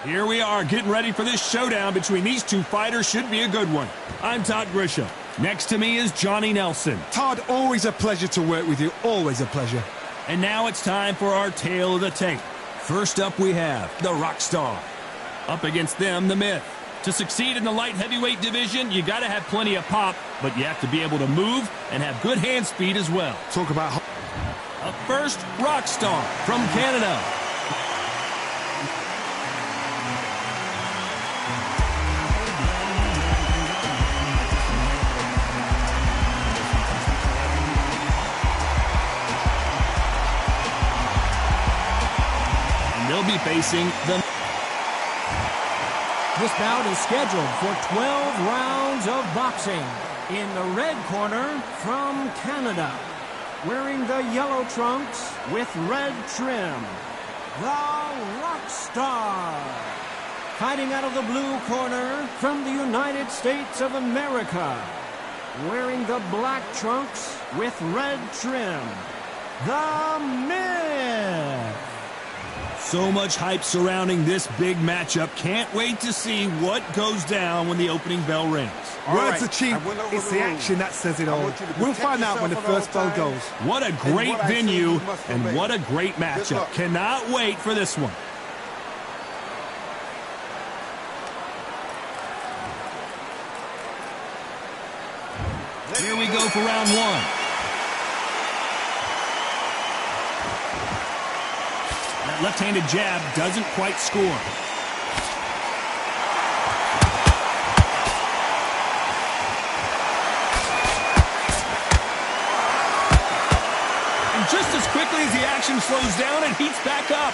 Here we are getting ready for this showdown between these two fighters. Should be a good one. I'm Todd Grisham. Next to me is Johnny Nelson. Todd, always a pleasure to work with you. Always a pleasure. And now it's time for our tale of the tape. First up we have the Rockstar. Up against them, the Myth. To succeed in the light heavyweight division, you got to have plenty of pop, but you have to be able to move and have good hand speed as well. Talk about... Up first, Rockstar from Canada. They'll be facing the... This bout is scheduled for 12 rounds of boxing. In the red corner from Canada, wearing the yellow trunks with red trim, the Rockstar. Fighting out of the blue corner from the United States of America, wearing the black trunks with red trim, the Myth. So much hype surrounding this big matchup. Can't wait to see what goes down when the opening bell rings. Words are cheap. It's the action that says it all. We'll find out when the first bell goes. What a great venue and what a great matchup. Cannot wait for this one. Here we go for round one. That left-handed jab doesn't quite score. And just as quickly as the action slows down, it heats back up.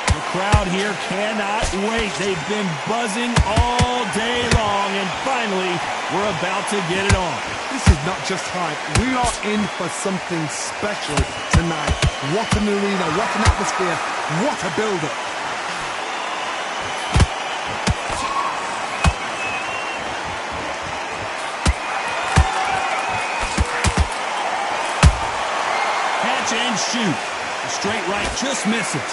The crowd here cannot wait. They've been buzzing all day long, and finally, we're about to get it on. This is not just hype. We are in for something special tonight. What an arena, what an atmosphere, what a build-up. Catch and shoot. The straight right just misses.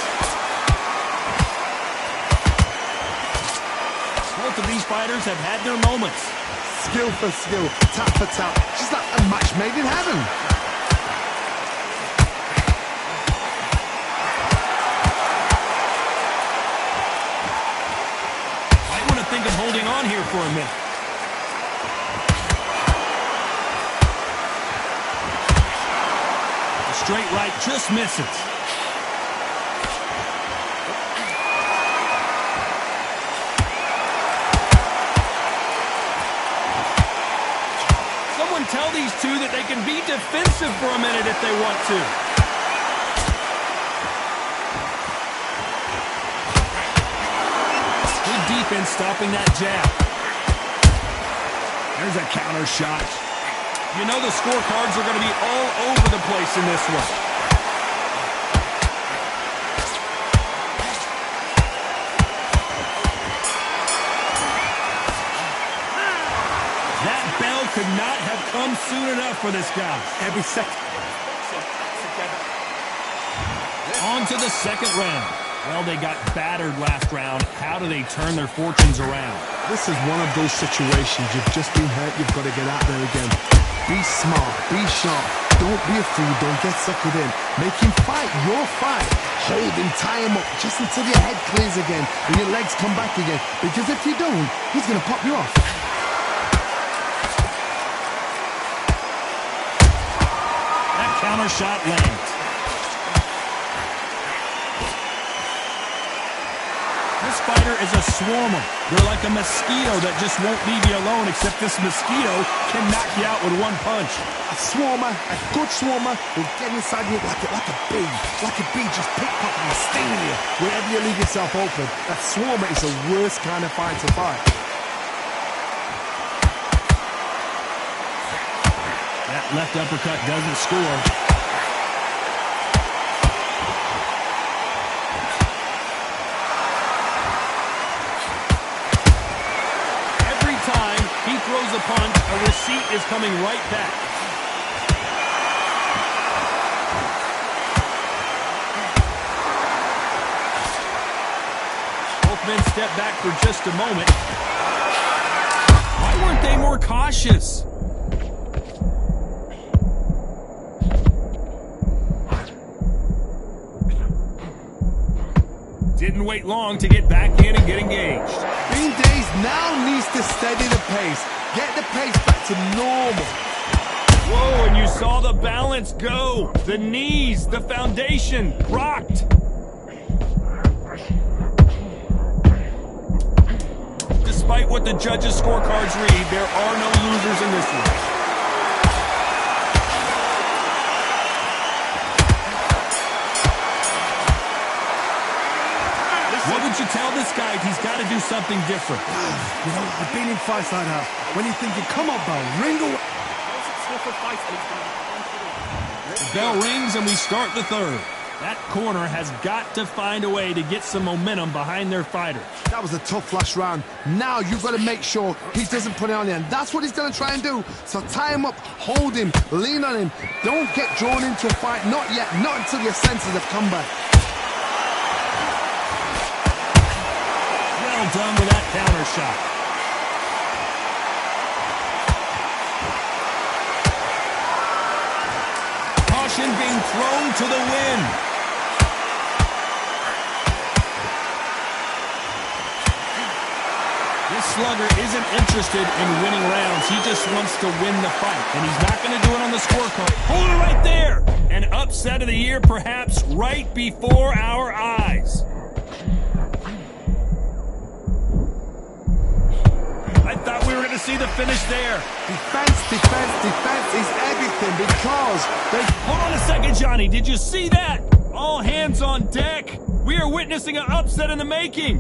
Both of these fighters have had their moments. Skill for skill, tap for tap. She's like a match made in heaven. I want to think of holding on here for a minute. The straight right just misses. Tell these two that they can be defensive for a minute if they want to. Good defense stopping that jab. There's a counter shot. You know the scorecards are going to be all over the place in this one. Could not have come soon enough for this guy. Every second. On to the second round. Well, they got battered last round. How do they turn their fortunes around? This is one of those situations. You've just been hurt. You've got to get out there again. Be smart. Be sharp. Don't be a fool. Don't get suckered in. Make him fight your fight. Hold him. Tie him up just until your head clears again and your legs come back again. Because if you don't, he's going to pop you off. Counter shot lands. This fighter is a swarmer. They're like a mosquito that just won't leave you alone, except this mosquito can knock you out with one punch. A swarmer, a good swarmer, will get inside you like a bee. Like a bee just pickpocketing and stinging you wherever you leave yourself open. That swarmer is the worst kind of fight to fight. That left uppercut doesn't score. Every time he throws a punch, a receipt is coming right back. men step back for just a moment. Why weren't they more cautious? Didn't wait long to get back in and get engaged. Bean Days now needs to steady the pace. Get the pace back to normal. Whoa, and you saw the balance go. The knees, the foundation, rocked. Despite what the judges' scorecards read, there are no losers in this one. What would you tell this guy if he's got to do something different? You know, I've been in fights like that. When you're thinking, come on, bro, ring away. The bell rings and we start the third. That corner has got to find a way to get some momentum behind their fighter. That was a tough last round. Now you've got to make sure he doesn't put it on you, and that's what he's going to try and do. So tie him up, hold him, lean on him. Don't get drawn into a fight. Not yet. Not until your senses have come back. Well done with that counter shot. Caution being thrown to the wind. This slugger isn't interested in winning rounds. He just wants to win the fight, and he's not going to do it on the scorecard. Hold it right there. An upset of the year, perhaps right before our eyes. I thought we were going to see the finish there. Defense, defense, defense is everything because they... Hold on a second, Johnny. Did you see that? All hands on deck. We are witnessing an upset in the making.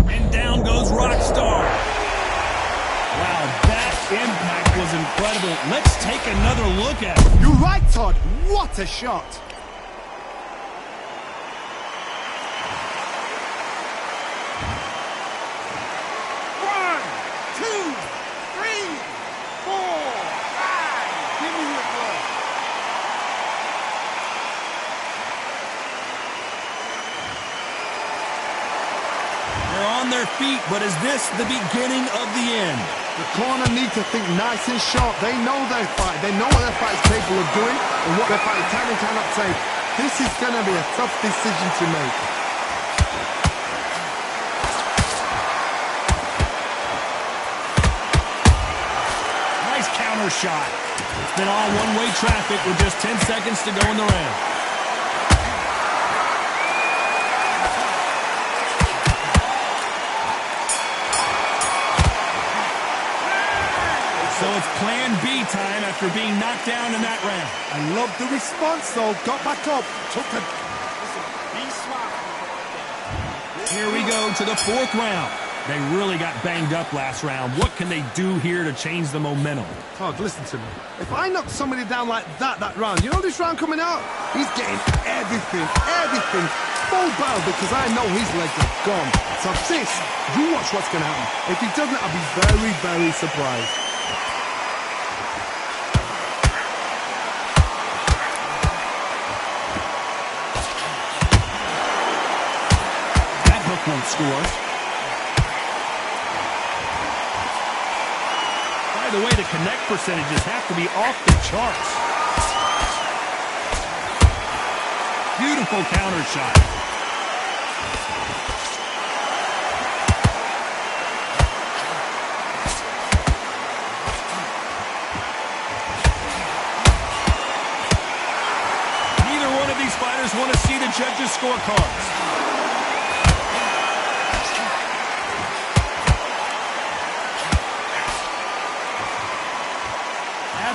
And down goes Rockstar. Wow, that impact was incredible. Let's take another look at it. You're right, Todd. What a shot. On their feet, but is this the beginning of the end? The corner need to think nice and sharp. They know their fight. They know what their fight is capable of doing and what their fight can and cannot take. This is going to be a tough decision to make. Nice counter shot. It's been all one-way traffic with just 10 seconds to go in the round. So it's plan B time after being knocked down in that round. I love the response, though. Got back up. Took the... Here we go to the fourth round. They really got banged up last round. What can they do here to change the momentum? Todd, listen to me. If I knock somebody down like that round, you know this round coming out? He's getting everything, full barrel because I know his legs are gone. So sis, you watch what's going to happen. If he doesn't, I'll be very, very surprised. Won't score. By the way, the connect percentages have to be off the charts. Beautiful counter shot. Neither one of these fighters want to see the judges' scorecards.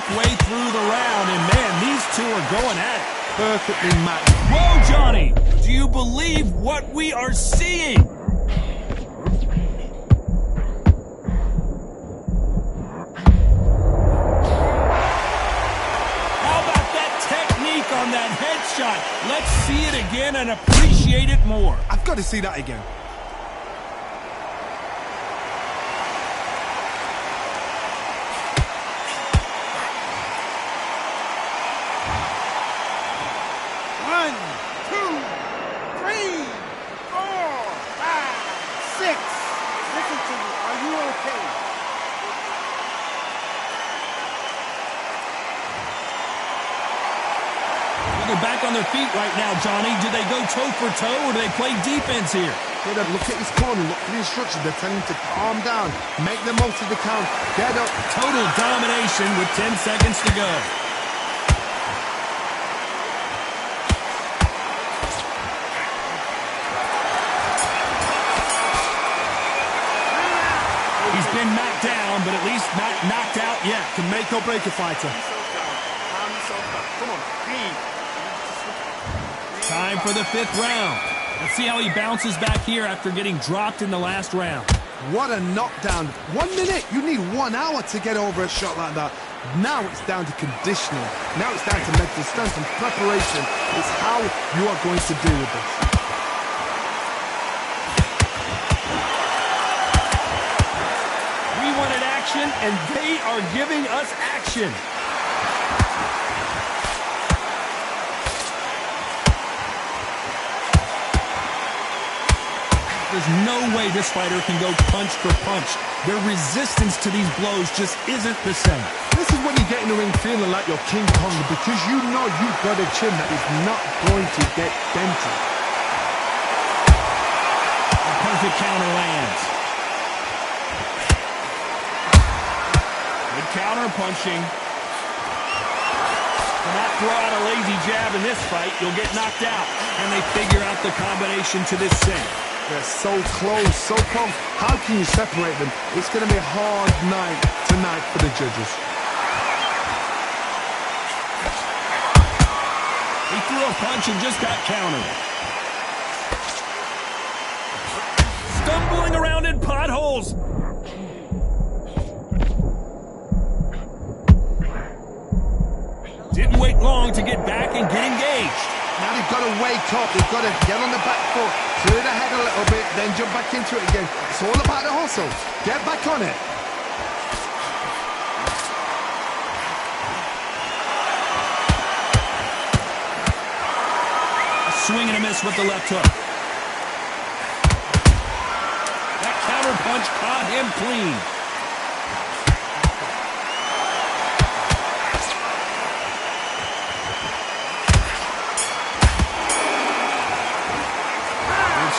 Halfway through the round, and man, these two are going at it. Perfectly matched. Whoa, Johnny! Do you believe what we are seeing? How about that technique on that headshot? Let's see it again and appreciate it more. I've got to see that again. They're back on their feet right now, Johnny. Do they go toe for toe or do they play defense here? Look at his corner, look for the instructions. They're telling him to calm down, make the most of the count, get up. Total domination with 10 seconds to go. He's been knocked down, but at least not knocked out yet. Can make or break a fighter. Come on, Time for the 5th round. Let's see how he bounces back here after getting dropped in the last round. What a knockdown. 1 minute, you need 1 hour to get over a shot like that. Now it's down to conditioning. Now it's down to mental strength and preparation. It's how you are going to deal with this. We wanted action, and they are giving us action. There's no way this fighter can go punch for punch. Their resistance to these blows just isn't the same. This is when you get in the ring feeling like you're King Kong because you know you've got a chin that is not going to get dented. A perfect counter lands. Good counter punching. Do not throw out a lazy jab in this fight. You'll get knocked out. And they figure out the combination to this sink. They're so close, so close. How can you separate them? It's going to be a hard night tonight for the judges. He threw a punch and just got countered. Stumbling around in potholes. Didn't wait long to get back and get engaged. Now they've got to wake up. They've got to get on the back foot, clear the head a little bit, then jump back into it again. It's all about the hustle. Get back on it. A swing and a miss with the left hook. That counter punch caught him clean.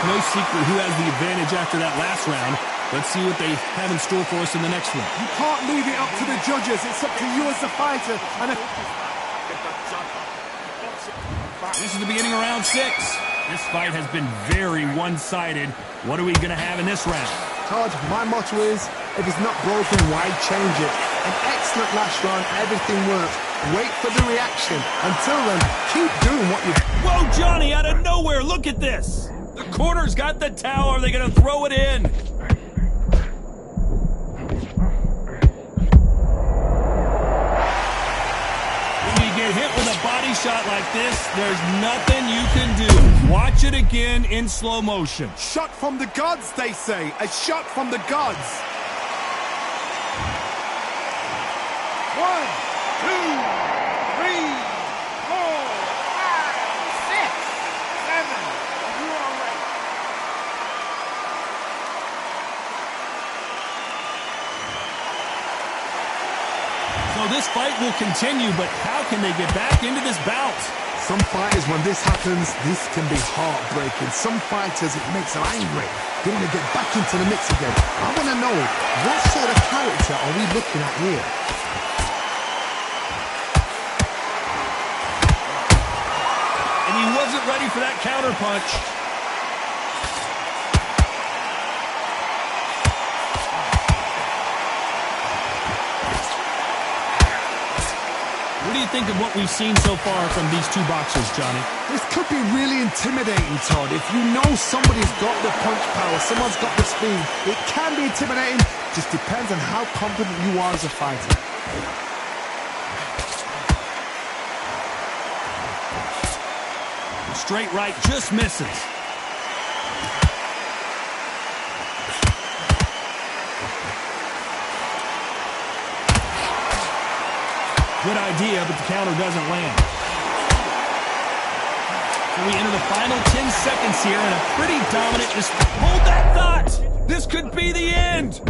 No secret who has the advantage after that last round. Let's see what they have in store for us in the next one. You can't leave it up to the judges. It's up to you as the fighter. And this is the beginning of round 6. This fight has been very one-sided. What are we going to have in this round? Todd, my motto is, if it's not broken, why change it? An excellent last round. Everything worked. Wait for the reaction. Until then, keep doing what you... Whoa, Johnny, out of nowhere. Look at this. The corner's got the towel. Are they going to throw it in? When you get hit with a body shot like this, there's nothing you can do. Watch it again in slow motion. Shot from the gods, they say. A shot from the gods. 1, 2, 3, 4, 5, 6, 7. So this fight will continue, but how can they get back into this bout? Some fighters, when this happens, this can be heartbreaking. Some fighters, it makes them angry. They want to get back into the mix again. I want to know, what sort of character are we looking at here? And he wasn't ready for that counter punch. What do you think of what we've seen so far from these two boxers, Johnny? This could be really intimidating, Todd. If you know somebody's got the punch power, someone's got the speed, it can be intimidating. Just depends on how confident you are as a fighter. Straight right just misses. Good idea, but the counter doesn't land. So we enter the final 10 seconds here in a pretty dominant... Hold that thought! This could be the end!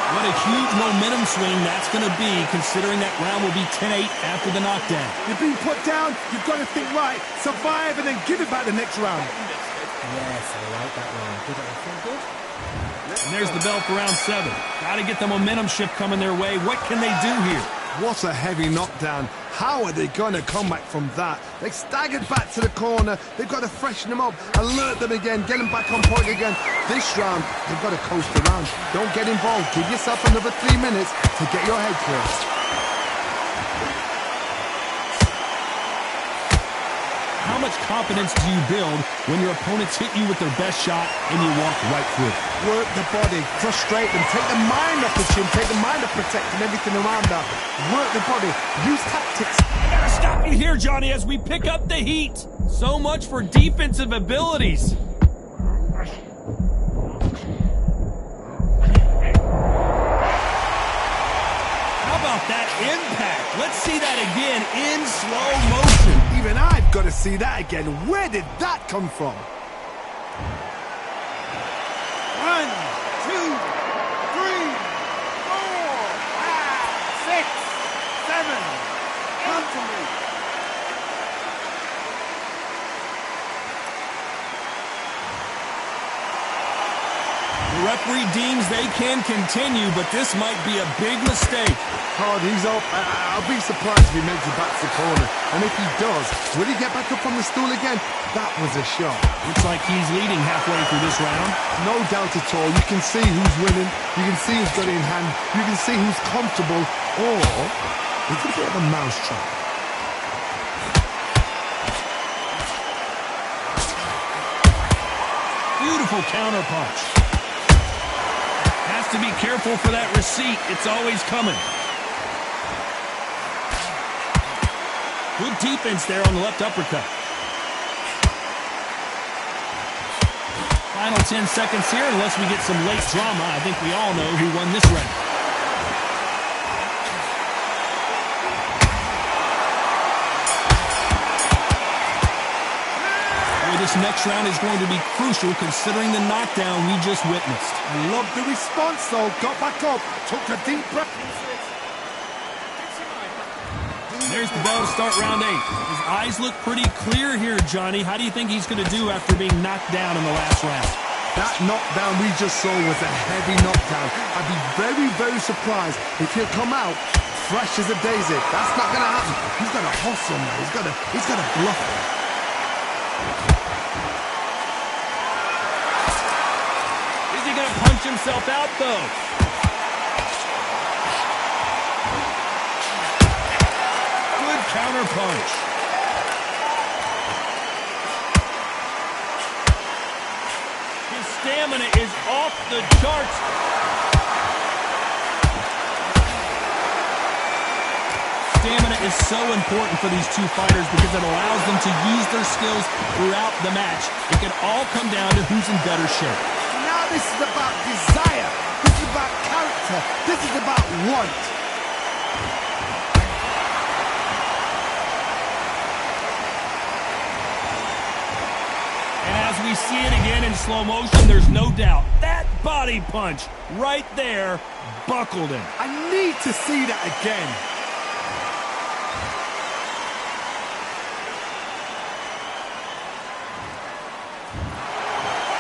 What a huge momentum downswing that's going to be, considering that round will be 10-8 after the knockdown. You're being put down, you've got to think right, survive and then give it back the next round. Yes, I like that one. Did it feel good? And there's the bell for round 7. Got to get the momentum shift coming their way. What can they do here? What a heavy knockdown. How are they going to come back from that? They staggered back to the corner. They've got to freshen them up, alert them again, get them back on point again. This round, they've got to coast around. Don't get involved. Give yourself another 3 minutes to get your head clear. How much confidence do you build when your opponents hit you with their best shot and you walk right through it? Work the body, frustrate them, take the mind off the chin, take the mind off protecting everything around that. Work the body, use tactics. I gotta stop you here, Johnny, as we pick up the heat. So much for defensive abilities. How about that impact? Let's see that again in slow motion. Even I've got to see that again. Where did that come from? 1, 2, 3, 4, 5, 6, 7. Come to me. The referee deems they can continue, but this might be a big mistake. Hard, he's up. I'll be surprised if he makes it back to the corner. And if he does, will he get back up on the stool again? That was a shot. Looks like he's leading halfway through this round. No doubt at all. You can see who's winning. You can see who's got it in hand. You can see who's comfortable. Or it's a bit of a mousetrap. Beautiful counter punch. Has to be careful for that receipt. It's always coming. Good defense there on the left uppercut. Final 10 seconds here, unless we get some late drama. I think we all know who won this round. This next round is going to be crucial considering the knockdown we just witnessed. I love the response though. Got back up, took a deep breath. There's the bell to start round 8. His eyes look pretty clear here, Johnny. How do you think he's going to do after being knocked down in the last round? That knockdown we just saw was a heavy knockdown. I'd be very, very surprised if he'll come out fresh as a daisy. That's not going to happen. He's got to hustle now. He's got to bluff it. Punch himself out, though. Good counter punch. His stamina is off the charts. Stamina is so important for these two fighters because it allows them to use their skills throughout the match. It can all come down to who's in better shape. This is about desire. This is about character. This is about want. And as we see it again in slow motion, there's no doubt that body punch right there buckled him. I need to see that again.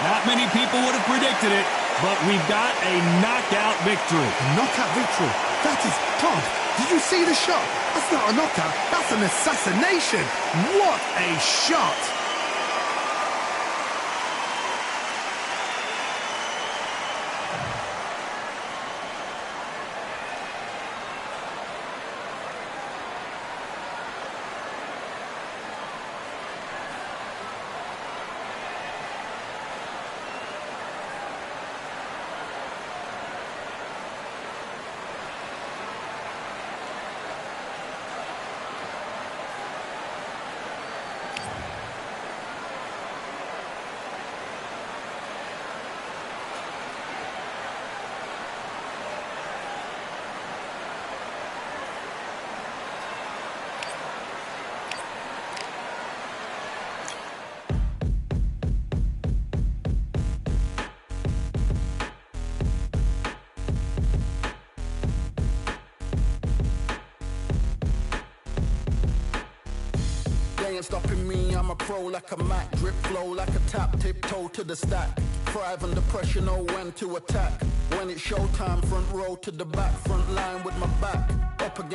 Not many people would have predicted it, but we've got a knockout victory. A knockout victory? That is God. Did you see the shot? That's not a knockout. That's an assassination. What a shot. ain't stopping me, I'm a pro like a Mac. Drip flow like a tap, tiptoe to the stack. Thrive under pressure, know when to attack. When it's showtime, front row to the back. Front line with my back, up against